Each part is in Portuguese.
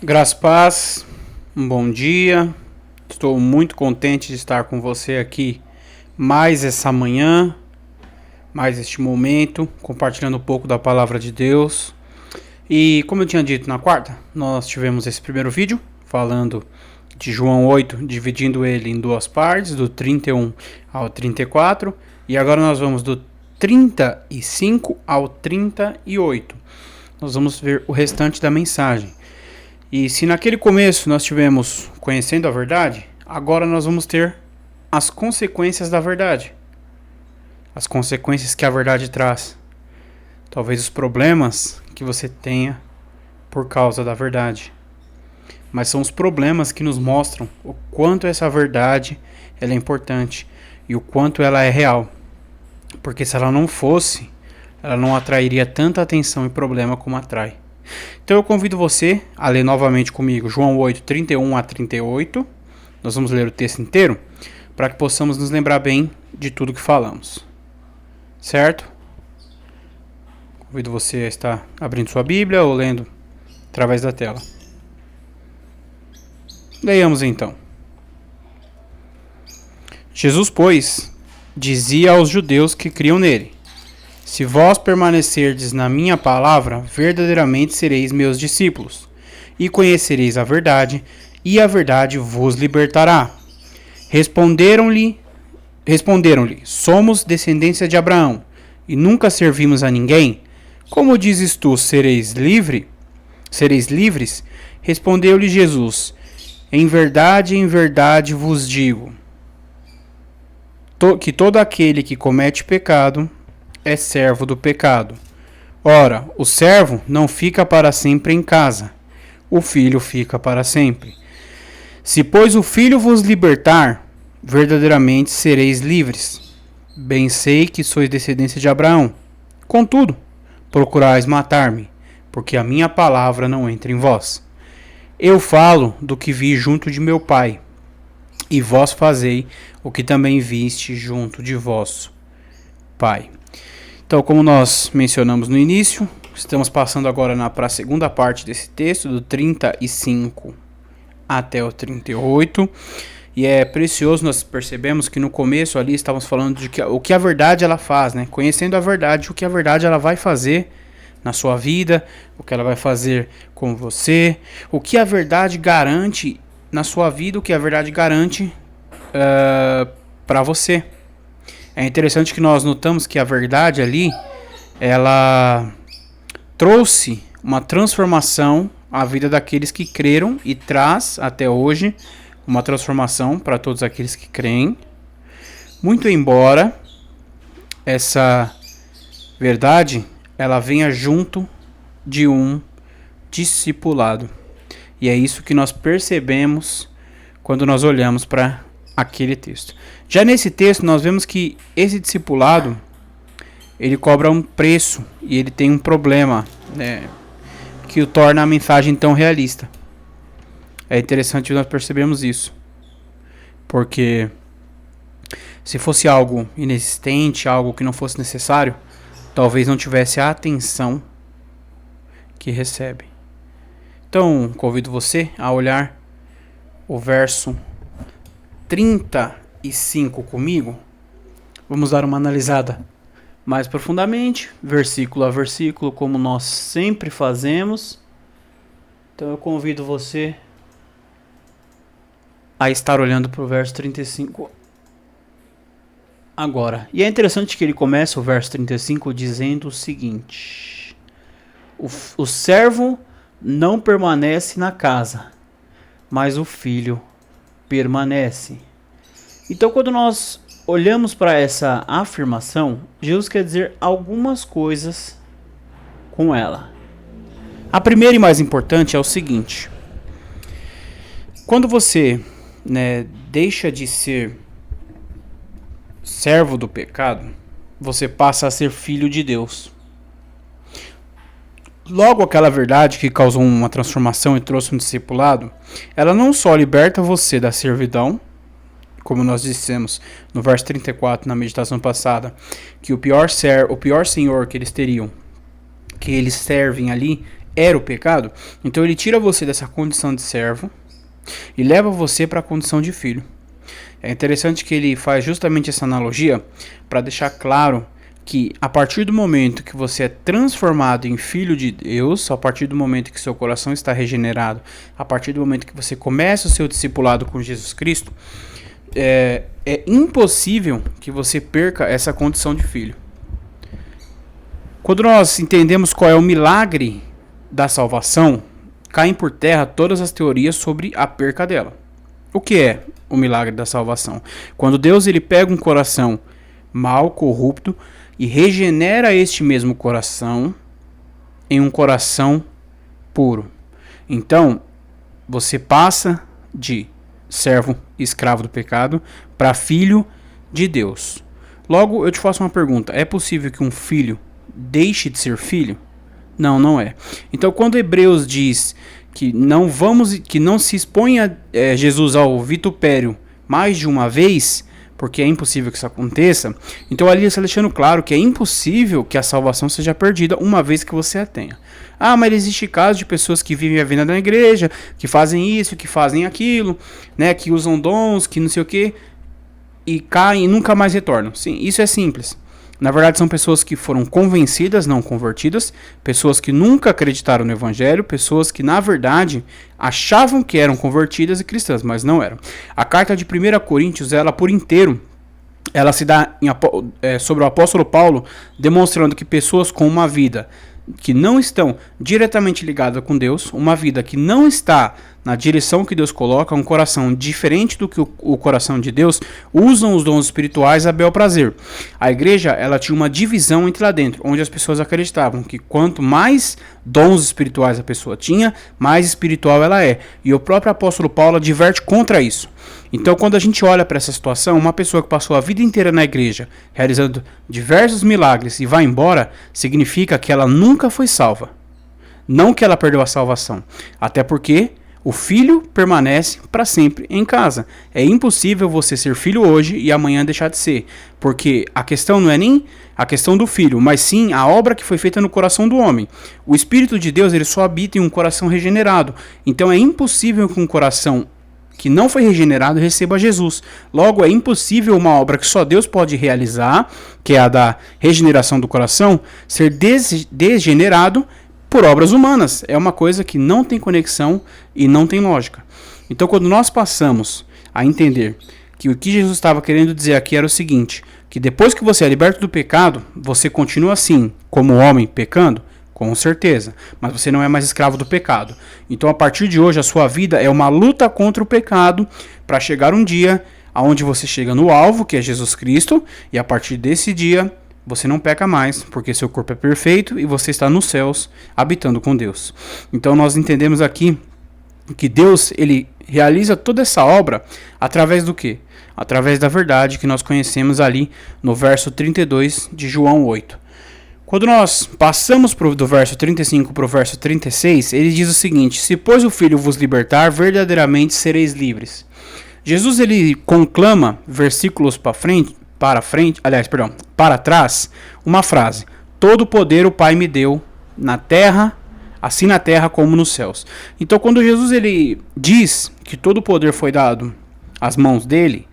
Graças a paz, um bom dia. Estou muito contente de estar com você aqui mais essa manhã, mais este momento, compartilhando um pouco da palavra de Deus. E como eu tinha dito na quarta, nós tivemos esse primeiro vídeo falando de João 8, dividindo ele em duas partes, do 31 ao 34, e agora nós vamos do 35 ao 38. Nós vamos ver o restante da mensagem. E se naquele começo nós tivemos conhecendo a verdade, agora nós vamos ter as consequências da verdade. As consequências que a verdade traz. Talvez os problemas que você tenha por causa da verdade. Mas são os problemas que nos mostram o quanto essa verdade ela é importante e o quanto ela é real. Porque se ela não fosse, ela não atrairia tanta atenção e problema como atrai. Então eu convido você a ler novamente comigo João 8, 31 a 38. Nós vamos ler o texto inteiro para que possamos nos lembrar bem de tudo que falamos. Certo? Convido você a estar abrindo sua Bíblia ou lendo através da tela. Leiamos então. Jesus, pois, dizia aos judeus que criam nele: se vós permanecerdes na minha palavra, verdadeiramente sereis meus discípulos, e conhecereis a verdade, e a verdade vos libertará. Responderam-lhe, somos descendência de Abraão, e nunca servimos a ninguém. Como dizes tu, sereis livres? Respondeu-lhe Jesus: em verdade vos digo, que todo aquele que comete pecado é servo do pecado. Ora, o servo não fica para sempre em casa, o filho fica para sempre. Se, pois, o filho vos libertar, verdadeiramente sereis livres. Bem sei que sois descendência de Abraão. Contudo, procurais matar-me, porque a minha palavra não entra em vós. Eu falo do que vi junto de meu pai, e vós fazei o que também viste junto de vosso pai. Então, como nós mencionamos no início, estamos passando agora para a segunda parte desse texto, do 35 até o 38. E é precioso, nós percebemos que no começo ali estávamos falando de o que a verdade ela faz, né? Conhecendo a verdade, o que a verdade ela vai fazer na sua vida, o que ela vai fazer com você, o que a verdade garante na sua vida, o que a verdade garante para você. É interessante que nós notamos que a verdade ali, ela trouxe uma transformação à vida daqueles que creram e traz até hoje uma transformação para todos aqueles que creem. Muito embora essa verdade ela venha junto de um discipulado. E é isso que nós percebemos quando nós olhamos para aquele texto. Já nesse texto nós vemos que esse discipulado ele cobra um preço e ele tem um problema, né, que o torna a mensagem tão realista. É interessante nós percebemos isso, porque se fosse algo inexistente, algo que não fosse necessário, talvez não tivesse a atenção que recebe. Então convido você a olhar o verso 35 comigo. Vamos dar uma analisada mais profundamente, versículo a versículo, como nós sempre fazemos. Então eu convido você a estar olhando para o verso 35 agora. E é interessante que ele começa o verso 35 dizendo o seguinte: o servo não permanece na casa, mas o filho permanece. Então, quando nós olhamos para essa afirmação, Jesus quer dizer algumas coisas com ela. A primeira e mais importante é o seguinte: quando você, deixa de ser servo do pecado, você passa a ser filho de Deus. Logo, aquela verdade que causou uma transformação e trouxe um discipulado, ela não só liberta você da servidão, como nós dissemos no verso 34 na meditação passada, que o pior senhor que eles teriam, que eles servem ali, era o pecado, então ele tira você dessa condição de servo e leva você para a condição de filho. É interessante que ele faz justamente essa analogia para deixar claro que a partir do momento que você é transformado em filho de Deus, a partir do momento que seu coração está regenerado, a partir do momento que você começa o seu discipulado com Jesus Cristo, é impossível que você perca essa condição de filho. Quando nós entendemos qual é o milagre da salvação, caem por terra todas as teorias sobre a perca dela. O que é o milagre da salvação? Quando Deus ele pega um coração mal, corrupto, e regenera este mesmo coração em um coração puro. Então, você passa de servo e escravo do pecado para filho de Deus. Logo, eu te faço uma pergunta. É possível que um filho deixe de ser filho? Não, não é. Então, quando Hebreus diz que não se exponha Jesus ao vitupério mais de uma vez, porque é impossível que isso aconteça, então ali está deixando claro que é impossível que a salvação seja perdida uma vez que você a tenha. Ah, mas existe casos de pessoas que vivem a vida na igreja, que fazem isso, que fazem aquilo, né, que usam dons, que não sei o que, e caem e nunca mais retornam. Sim, isso é simples. Na verdade, são pessoas que foram convencidas, não convertidas, pessoas que nunca acreditaram no evangelho, pessoas que, na verdade, achavam que eram convertidas e cristãs, mas não eram. A carta de 1 Coríntios, ela por inteiro, ela se dá sobre o apóstolo Paulo, demonstrando que pessoas com uma vida que não estão diretamente ligadas com Deus, uma vida que não está na direção que Deus coloca, um coração diferente do que o coração de Deus, usam os dons espirituais a bel prazer. A igreja, ela tinha uma divisão entre lá dentro, onde as pessoas acreditavam que quanto mais dons espirituais a pessoa tinha, mais espiritual ela é. E o próprio apóstolo Paulo adverte contra isso. Então, quando a gente olha para essa situação, uma pessoa que passou a vida inteira na igreja, realizando diversos milagres e vai embora, significa que ela nunca foi salva. Não que ela perdeu a salvação. Até porque o filho permanece para sempre em casa. É impossível você ser filho hoje e amanhã deixar de ser. Porque a questão não é nem a questão do filho, mas sim a obra que foi feita no coração do homem. O Espírito de Deus ele só habita em um coração regenerado. Então é impossível que um coração que não foi regenerado receba Jesus. Logo, é impossível uma obra que só Deus pode realizar, que é a da regeneração do coração, ser degenerado por obras humanas. É uma coisa que não tem conexão e não tem lógica. Então, quando nós passamos a entender que o que Jesus estava querendo dizer aqui era o seguinte, que depois que você é liberto do pecado, você continua assim, como homem, pecando, com certeza, mas você não é mais escravo do pecado. Então, a partir de hoje, a sua vida é uma luta contra o pecado para chegar um dia onde você chega no alvo, que é Jesus Cristo, e a partir desse dia você não peca mais, porque seu corpo é perfeito e você está nos céus, habitando com Deus. Então, nós entendemos aqui que Deus ele realiza toda essa obra através do quê? Através da verdade que nós conhecemos ali no verso 32 de João 8. Quando nós passamos do verso 35 para o verso 36, ele diz o seguinte: se pois o Filho vos libertar, verdadeiramente sereis livres. Jesus ele conclama versículos para trás, uma frase: todo poder o Pai me deu na terra, assim na terra como nos céus. Então, quando Jesus ele diz que todo o poder foi dado às mãos dele,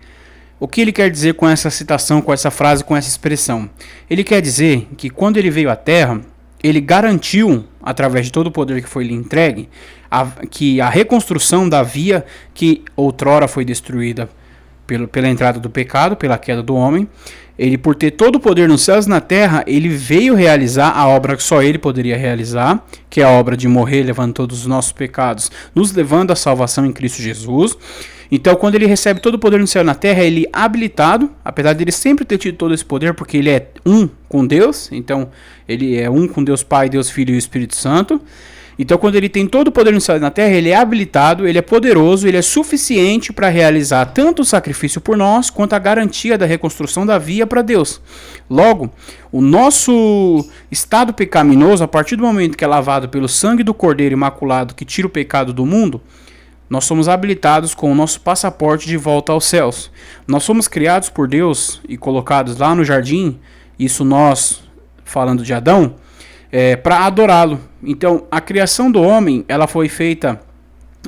o que ele quer dizer com essa citação, com essa frase, com essa expressão? Ele quer dizer que quando ele veio à Terra, ele garantiu, através de todo o poder que foi lhe entregue, que a reconstrução da via que outrora foi destruída pela entrada do pecado, pela queda do homem, ele, por ter todo o poder nos céus e na terra, ele veio realizar a obra que só ele poderia realizar, que é a obra de morrer, levando todos os nossos pecados, nos levando à salvação em Cristo Jesus. Então, quando ele recebe todo o poder no céu e na terra, ele é habilitado, apesar de ele sempre ter tido todo esse poder, porque ele é um com Deus, então ele é um com Deus Pai, Deus Filho e o Espírito Santo. Então, quando ele tem todo o poder no céu e na terra, ele é habilitado, ele é poderoso, ele é suficiente para realizar tanto o sacrifício por nós, quanto a garantia da reconstrução da via para Deus. Logo, o nosso estado pecaminoso, a partir do momento que é lavado pelo sangue do Cordeiro Imaculado, que tira o pecado do mundo, nós somos habilitados com o nosso passaporte de volta aos céus. Nós somos criados por Deus e colocados lá no jardim, isso nós, falando de Adão, para adorá-lo. Então, a criação do homem, ela foi feita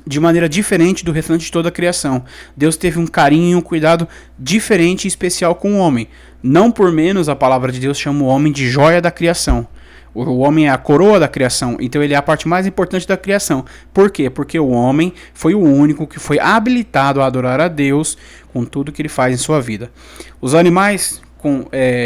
de maneira diferente do restante de toda a criação. Deus teve um carinho e um cuidado diferente e especial com o homem. Não por menos, a palavra de Deus chama o homem de joia da criação. O homem é a coroa da criação, então ele é a parte mais importante da criação. Por quê? Porque o homem foi o único que foi habilitado a adorar a Deus com tudo que ele faz em sua vida. Os animais,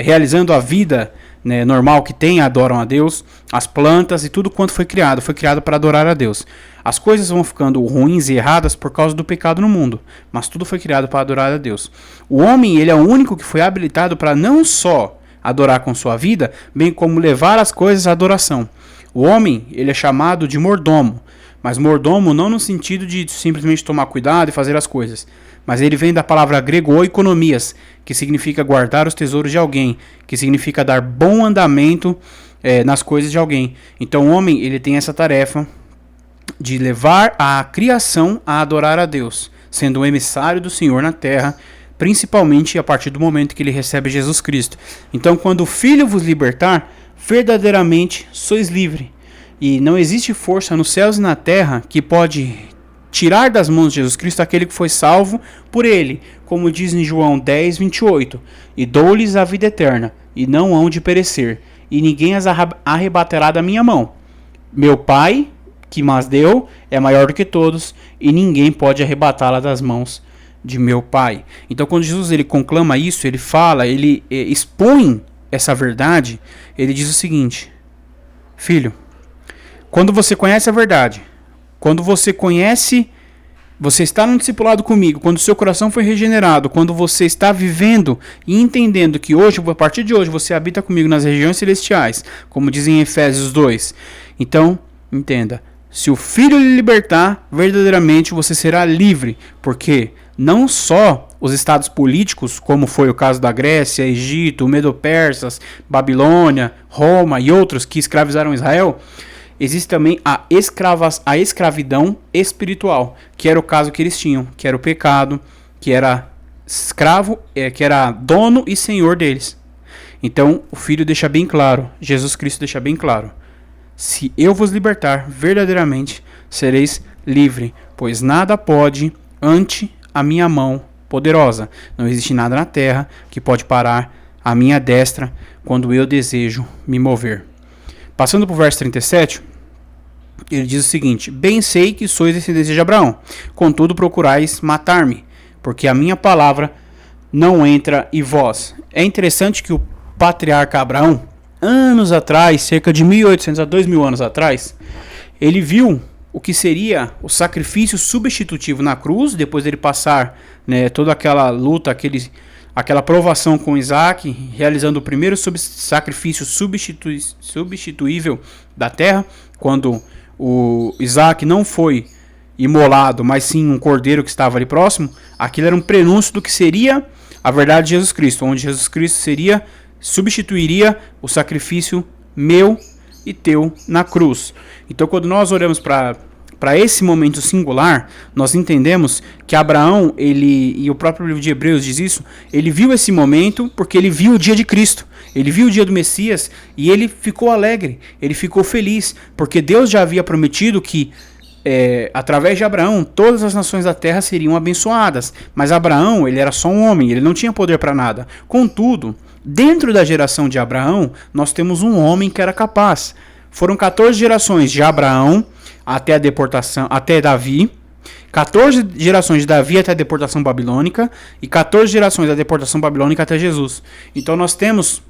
realizando a vida, né, normal que tem, adoram a Deus. As plantas e tudo quanto foi criado para adorar a Deus. As coisas vão ficando ruins e erradas por causa do pecado no mundo, mas tudo foi criado para adorar a Deus. O homem, ele é o único que foi habilitado para não só adorar com sua vida, bem como levar as coisas à adoração. O homem, ele é chamado de mordomo, mas mordomo não no sentido de simplesmente tomar cuidado e fazer as coisas, mas ele vem da palavra grego oikonomias, que significa guardar os tesouros de alguém, que significa dar bom andamento nas coisas de alguém. Então o homem, ele tem essa tarefa de levar a criação a adorar a Deus, sendo o emissário do Senhor na terra, principalmente a partir do momento que ele recebe Jesus Cristo. Então, quando o Filho vos libertar, verdadeiramente sois livre. E não existe força nos céus e na terra que pode tirar das mãos de Jesus Cristo aquele que foi salvo por ele, como diz em João 10, 28. E dou-lhes a vida eterna, e não hão de perecer, e ninguém as arrebatará da minha mão. Meu Pai, que mas deu, é maior do que todos, e ninguém pode arrebatá-la das mãos de meu Pai. Então, quando Jesus ele conclama isso, ele fala, ele expõe essa verdade, ele diz o seguinte: filho, quando você conhece a verdade, quando você conhece, você está num discipulado comigo, quando o seu coração foi regenerado, quando você está vivendo e entendendo que hoje, a partir de hoje, você habita comigo nas regiões celestiais, como dizem em Efésios 2. Então, entenda, se o Filho lhe libertar, verdadeiramente você será livre, porque não só os estados políticos, como foi o caso da Grécia, Egito, Medo-Persas, Babilônia, Roma e outros que escravizaram Israel, existe também a escravidão espiritual, que era o caso que eles tinham, que era o pecado, que era escravo, que era dono e senhor deles. Então o Filho deixa bem claro, Jesus Cristo deixa bem claro: se eu vos libertar, verdadeiramente sereis livre, pois nada pode ante a minha mão poderosa. Não existe nada na terra que pode parar a minha destra quando eu desejo me mover. Passando para o verso 37, ele diz o seguinte: bem sei que sois descendentes de Abraão, contudo procurais matar-me, porque a minha palavra não entra em vós. É interessante que o patriarca Abraão, anos atrás, cerca de 1800 a 2000 anos atrás, ele viu o que seria o sacrifício substitutivo na cruz, depois dele passar, né, toda aquela luta, aquela provação com Isaac, realizando o primeiro sacrifício substituível da terra, quando o Isaac não foi imolado, mas sim um cordeiro que estava ali próximo. Aquilo era um prenúncio do que seria a verdade de Jesus Cristo, onde Jesus Cristo substituiria o sacrifício meu e teu na cruz. Então, quando nós olhamos para esse momento singular, nós entendemos que Abraão, e o próprio livro de Hebreus diz isso, ele viu esse momento porque ele viu o dia de Cristo, ele viu o dia do Messias e ele ficou alegre, ele ficou feliz, porque Deus já havia prometido que através de Abraão todas as nações da terra seriam abençoadas. Mas Abraão, ele era só um homem, ele não tinha poder para nada. Contudo, dentro da geração de Abraão, nós temos um homem que era capaz. Foram 14 gerações de Abraão até a deportação, até Davi, 14 gerações de Davi até a deportação babilônica e 14 gerações da deportação babilônica até Jesus. Então nós temos,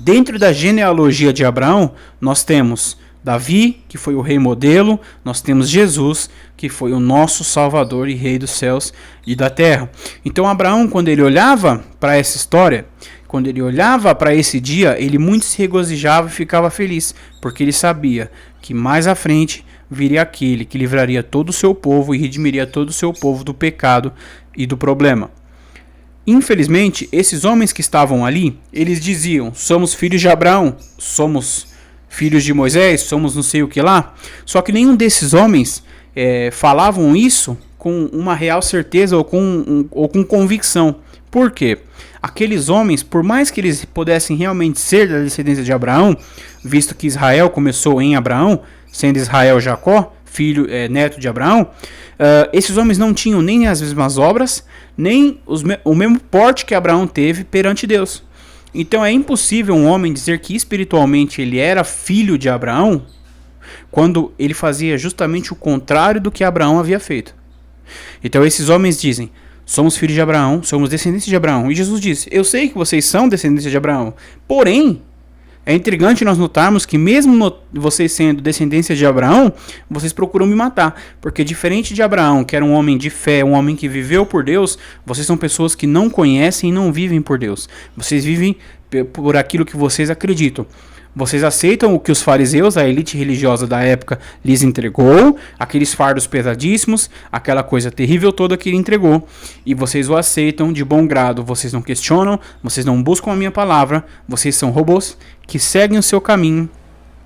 dentro da genealogia de Abraão, nós temos Davi, que foi o rei modelo, nós temos Jesus, que foi o nosso Salvador e Rei dos céus e da terra. Então Abraão, quando ele olhava para essa história, quando ele olhava para esse dia, ele muito se regozijava e ficava feliz, porque ele sabia que mais à frente viria aquele que livraria todo o seu povo e redimiria todo o seu povo do pecado e do problema. Infelizmente, esses homens que estavam ali, eles diziam: somos filhos de Abraão, somos filhos de Moisés, somos não sei o que lá. Só que nenhum desses homens falavam isso com uma real certeza ou com convicção. Por quê? aqueles homens, por mais que eles pudessem realmente ser da descendência de Abraão, visto que Israel começou em Abraão, sendo Israel Jacó, neto de Abraão, esses homens não tinham nem as mesmas obras, nem o mesmo porte que Abraão teve perante Deus. Então é impossível um homem dizer que espiritualmente ele era filho de Abraão, quando ele fazia justamente o contrário do que Abraão havia feito. Então esses homens dizem: somos filhos de Abraão, somos descendentes de Abraão. E Jesus diz: eu sei que vocês são descendentes de Abraão. Porém, é intrigante nós notarmos que mesmo vocês sendo descendência de Abraão, vocês procuram me matar. Porque diferente de Abraão, que era um homem de fé, um homem que viveu por Deus, vocês são pessoas que não conhecem e não vivem por Deus. Vocês vivem por aquilo que vocês acreditam. Vocês aceitam o que os fariseus, a elite religiosa da época, lhes entregou, aqueles fardos pesadíssimos, aquela coisa terrível toda que ele entregou, e vocês o aceitam de bom grado. Vocês não questionam, vocês não buscam a minha palavra, vocês são robôs que seguem o seu caminho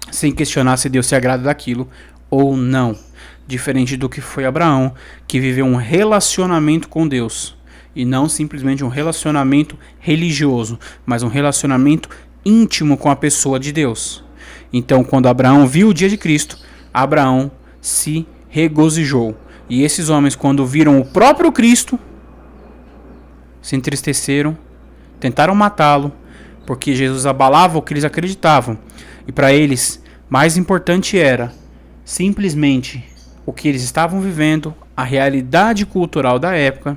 sem questionar se Deus se agrada daquilo ou não. Diferente do que foi Abraão, que viveu um relacionamento com Deus, e não simplesmente um relacionamento religioso, mas um relacionamento íntimo com a pessoa de Deus. Então, quando Abraão viu o dia de Cristo, Abraão se regozijou. E esses homens, quando viram o próprio Cristo, se entristeceram, tentaram matá-lo, porque Jesus abalava o que eles acreditavam. E para eles, mais importante era simplesmente o que eles estavam vivendo, a realidade cultural da época,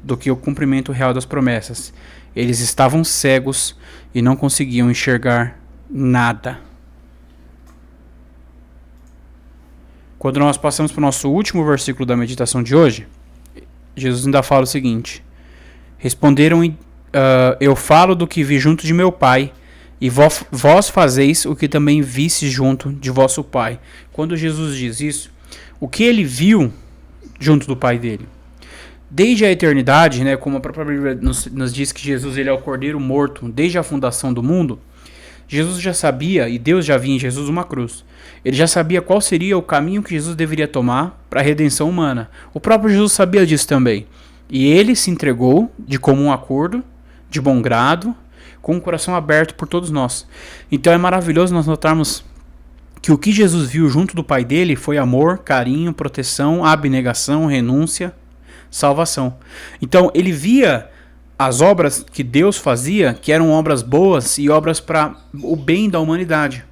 do que o cumprimento real das promessas. Eles estavam cegos e não conseguiam enxergar nada. Quando nós passamos para o nosso último versículo da meditação de hoje, Jesus ainda fala o seguinte: responderam, eu falo do que vi junto de meu Pai, e vós fazeis o que também visse junto de vosso Pai. Quando Jesus diz isso, o que ele viu junto do Pai dele? Desde a eternidade, né, como a própria Bíblia nos diz que Jesus ele é o Cordeiro morto desde a fundação do mundo, Jesus já sabia, e Deus já via em Jesus uma cruz. Ele já sabia qual seria o caminho que Jesus deveria tomar para a redenção humana. O próprio Jesus sabia disso também. E ele se entregou de comum acordo, de bom grado, com o coração aberto por todos nós. Então é maravilhoso nós notarmos que o que Jesus viu junto do Pai dele foi amor, carinho, proteção, abnegação, renúncia, salvação. Então ele via as obras que Deus fazia, que eram obras boas e obras para o bem da humanidade.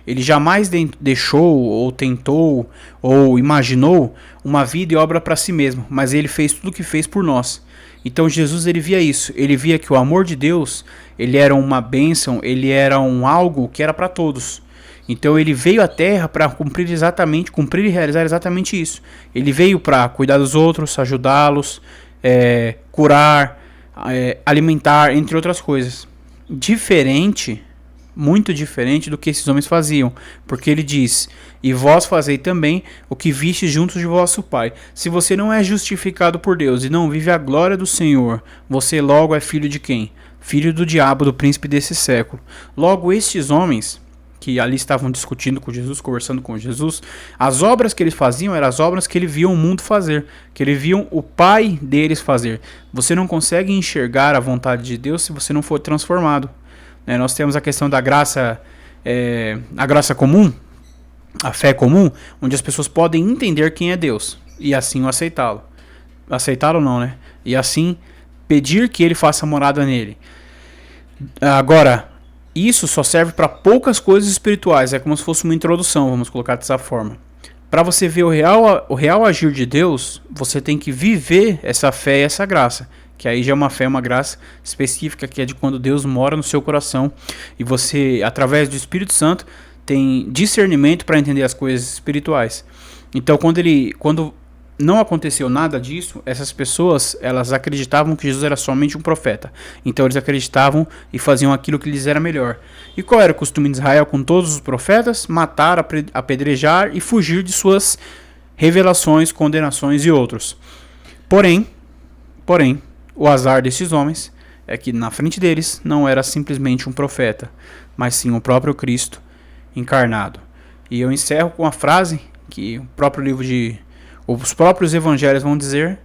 Ele jamais deixou ou tentou ou imaginou uma vida e obra para si mesmo, mas ele fez tudo o que fez por nós. Então Jesus ele via isso, ele via que o amor de Deus ele era uma bênção, ele era algo que era para todos. Então ele veio à Terra para cumprir e realizar exatamente isso. Ele veio para cuidar dos outros, ajudá-los, curar, alimentar, entre outras coisas. Muito diferente do que esses homens faziam. Porque ele diz: e vós fazei também o que vistes juntos de vosso Pai. Se você não é justificado por Deus e não vive a glória do Senhor, você logo é filho de quem? Filho do diabo, do príncipe desse século. Logo estes homens que ali estavam discutindo com Jesus, conversando com Jesus, as obras que eles faziam eram as obras que ele via o mundo fazer, que ele viam o Pai deles fazer. Você não consegue enxergar a vontade de Deus se você não for transformado. Nós temos a questão da graça, a graça comum, a fé comum, onde as pessoas podem entender quem é Deus e assim o aceitá-lo. Aceitá-lo não, né? E assim pedir que ele faça morada nele. Agora, isso só serve para poucas coisas espirituais. É como se fosse uma introdução, vamos colocar dessa forma. Para você ver o real agir de Deus, você tem que viver essa fé e essa graça. Que aí já é uma fé, uma graça específica, que é de quando Deus mora no seu coração. E você, através do Espírito Santo, tem discernimento para entender as coisas espirituais. Então, quando não aconteceu nada disso, essas pessoas, elas acreditavam que Jesus era somente um profeta. Então eles acreditavam e faziam aquilo que lhes era melhor. E qual era o costume de Israel com todos os profetas? Matar, apedrejar e fugir de suas revelações, condenações e outros. Porém, o azar desses homens é que na frente deles não era simplesmente um profeta, mas sim o próprio Cristo encarnado. E eu encerro com a frase que os próprios evangelhos vão dizer,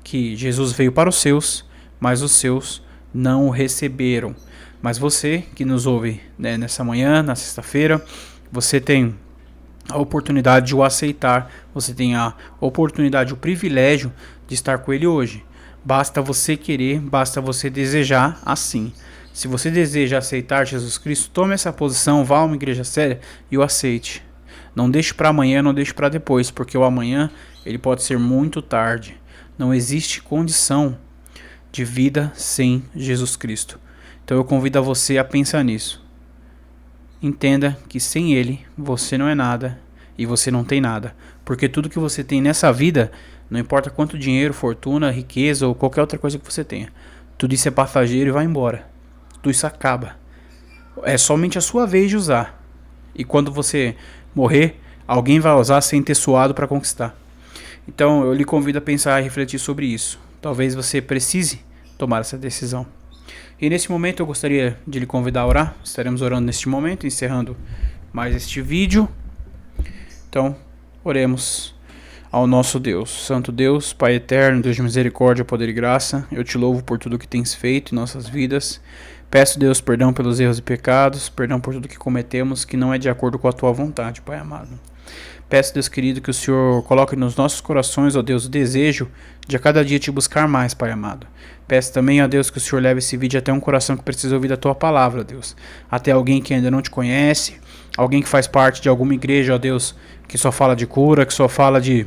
que Jesus veio para os seus, mas os seus não o receberam. Mas você que nos ouve, né, nessa manhã, na sexta-feira, você tem a oportunidade de o aceitar, você tem a oportunidade, o privilégio de estar com ele hoje. Basta você querer, basta você desejar assim. Se você deseja aceitar Jesus Cristo, tome essa posição, vá a uma igreja séria e o aceite. Não deixe para amanhã, não deixe para depois, porque o amanhã ele pode ser muito tarde. Não existe condição de vida sem Jesus Cristo. Então eu convido a você a pensar nisso. Entenda que sem ele você não é nada e você não tem nada. Porque tudo que você tem nessa vida, não importa quanto dinheiro, fortuna, riqueza ou qualquer outra coisa que você tenha, tudo isso é passageiro e vai embora. Tudo isso acaba. É somente a sua vez de usar. E quando você morrer, alguém vai usar sem ter suado para conquistar. Então eu lhe convido a pensar e refletir sobre isso. Talvez você precise tomar essa decisão. E nesse momento eu gostaria de lhe convidar a orar. Estaremos orando neste momento, encerrando mais este vídeo. Então, oremos ao nosso Deus. Santo Deus, Pai eterno, Deus de misericórdia, poder e graça, eu te louvo por tudo que tens feito em nossas vidas. Peço, Deus, perdão pelos erros e pecados, perdão por tudo que cometemos que não é de acordo com a tua vontade, Pai amado. Peço, Deus querido, que o Senhor coloque nos nossos corações, ó Deus, o desejo de a cada dia te buscar mais, Pai amado. Peço também, ó Deus, que o Senhor leve esse vídeo até um coração que precisa ouvir da tua palavra, ó Deus. Até alguém que ainda não te conhece, alguém que faz parte de alguma igreja, ó Deus, que só fala de cura, que só fala de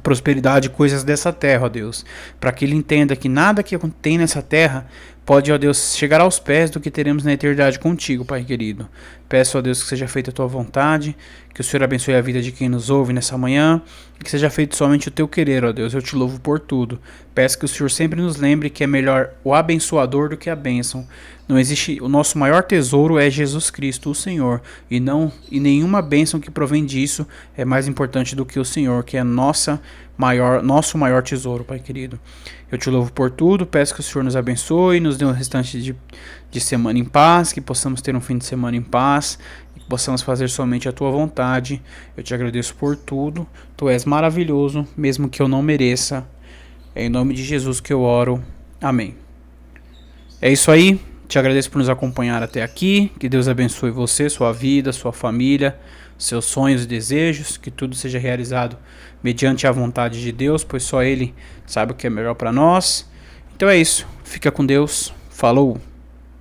prosperidade, coisas dessa terra, ó Deus. Para que ele entenda que nada que tem nessa terra pode, ó Deus, chegar aos pés do que teremos na eternidade contigo, Pai querido. Peço, ó Deus, que seja feita a tua vontade, que o Senhor abençoe a vida de quem nos ouve nessa manhã, e que seja feito somente o teu querer, ó Deus. Eu te louvo por tudo. Peço que o Senhor sempre nos lembre que é melhor o abençoador do que a bênção. Não existe, o nosso maior tesouro é Jesus Cristo, o Senhor, e nenhuma bênção que provém disso é mais importante do que o Senhor, que é nosso maior tesouro, Pai querido. Eu te louvo por tudo, peço que o Senhor nos abençoe, nos dê um restante de semana em paz, que possamos ter um fim de semana em paz, e que possamos fazer somente a tua vontade. Eu te agradeço por tudo, tu és maravilhoso, mesmo que eu não mereça. É em nome de Jesus que eu oro. Amém. É isso aí. Te agradeço por nos acompanhar até aqui. Que Deus abençoe você, sua vida, sua família, seus sonhos e desejos. Que tudo seja realizado mediante a vontade de Deus, pois só Ele sabe o que é melhor para nós. Então é isso. Fica com Deus. Falou!